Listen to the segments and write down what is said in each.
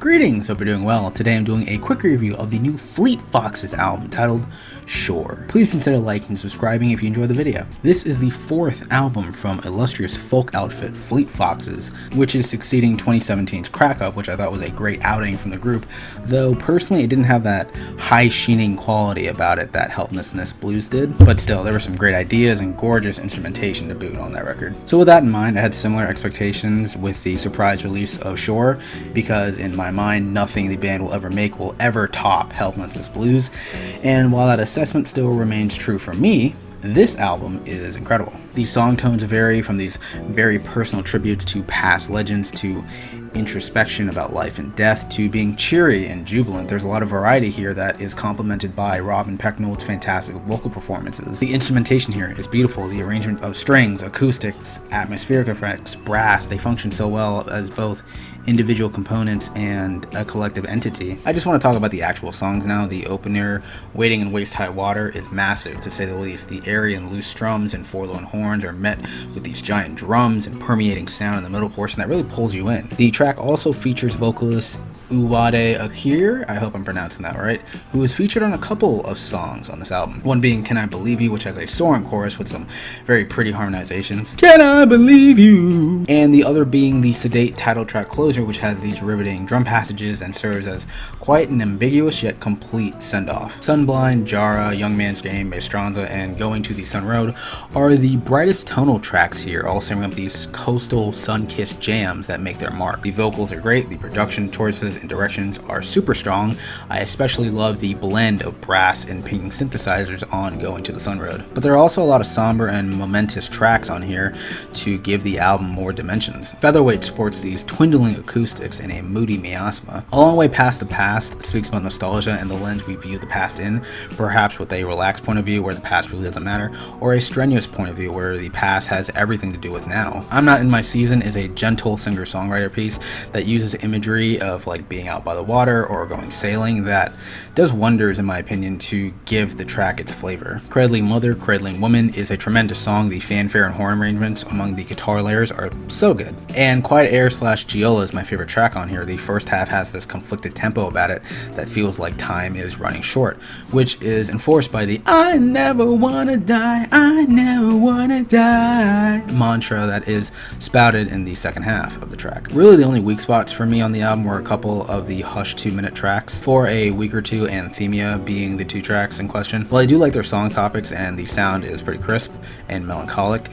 Greetings, hope you're doing well. Today I'm doing a quick review of the new Fleet Foxes album titled Shore. Please consider liking and subscribing if you enjoyed the video. This is the fourth album from illustrious folk outfit Fleet Foxes, which is succeeding 2017's Crack Up, which I thought was a great outing from the group, though personally it didn't have that high sheening quality about it that Helplessness Blues did, but still there were some great ideas and gorgeous instrumentation to boot on that record. So with that in mind, I had similar expectations with the surprise release of Shore, because in my mind nothing the band will ever make will ever top Helplessness Blues, and while that assessment still remains true for me, this album is incredible. The song tones vary from these very personal tributes to past legends to introspection about life and death to being cheery and jubilant. There's a lot of variety here that is complemented by Robin Pecknold's fantastic vocal performances. The instrumentation here is beautiful. The arrangement of strings, acoustics, atmospheric effects, brass, they function so well as both individual components and a collective entity. I just want to talk about the actual songs now. The opener, Waiting in Waist High Water, is massive to say the least. The airy and loose strums and forlorn horns are met with these giant drums and permeating sound in the middle portion that really pulls you in. The track also features vocalist Uwade Akir, I hope I'm pronouncing that right, who is featured on a couple of songs on this album. One being Can I Believe You, which has a soaring chorus with some very pretty harmonizations. Can I believe you? And the other being the sedate title track Closer, which has these riveting drum passages and serves as quite an ambiguous yet complete send-off. Sunblind, JARA, Young Man's Game, MAESTRANZA, and Going to the Sun Road are the brightest tonal tracks here, all serving up these coastal sun-kissed jams that make their mark. The vocals are great, the production choices and directions are super strong. I especially love the blend of brass and pinging synthesizers on Going to the Sun Road. But there are also a lot of somber and momentous tracks on here to give the album more dimensions. Featherweight sports these dwindling acoustics and a moody miasma. A long way past the past speaks about nostalgia and the lens we view the past in, perhaps with a relaxed point of view where the past really doesn't matter, or a strenuous point of view where the past has everything to do with now. I'm Not in My Season is a gentle singer-songwriter piece that uses imagery of like being out by the water or going sailing that does wonders in my opinion to give the track its flavor. Cradling Mother, Cradling Woman is a tremendous song. The fanfare and horn arrangements among the guitar layers are so good. And Quiet Air / GIOLA is my favorite track on here. The first half has this conflicted tempo about it that feels like time is running short, which is enforced by the I never wanna die, I never wanna die mantra that is spouted in the second half of the track. Really the only weak spots for me on the album were a couple of the Hush 2-minute tracks, For a Week or Two and THYMIA being the two tracks in question. While I do like their song topics and the sound is pretty crisp and melancholic,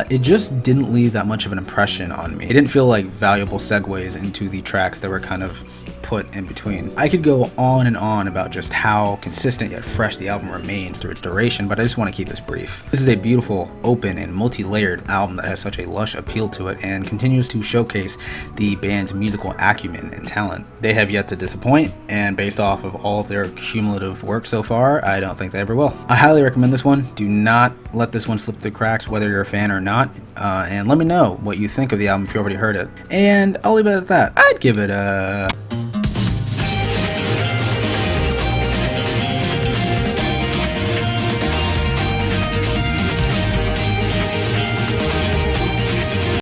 it just didn't leave that much of an impression on me. It didn't feel like valuable segues into the tracks that were kind of put in between. I could go on and on about just how consistent yet fresh the album remains through its duration, but I just want to keep this brief. This is a beautiful, open, and multi-layered album that has such a lush appeal to it and continues to showcase the band's musical acumen and talent. They have yet to disappoint, and based off of all of their cumulative work so far, I don't think they ever will. I highly recommend this one. Do not let this one slip through the cracks, whether you're a fan or not, and let me know what you think of the album if you already heard it. And I'll leave it at that. I'd give it a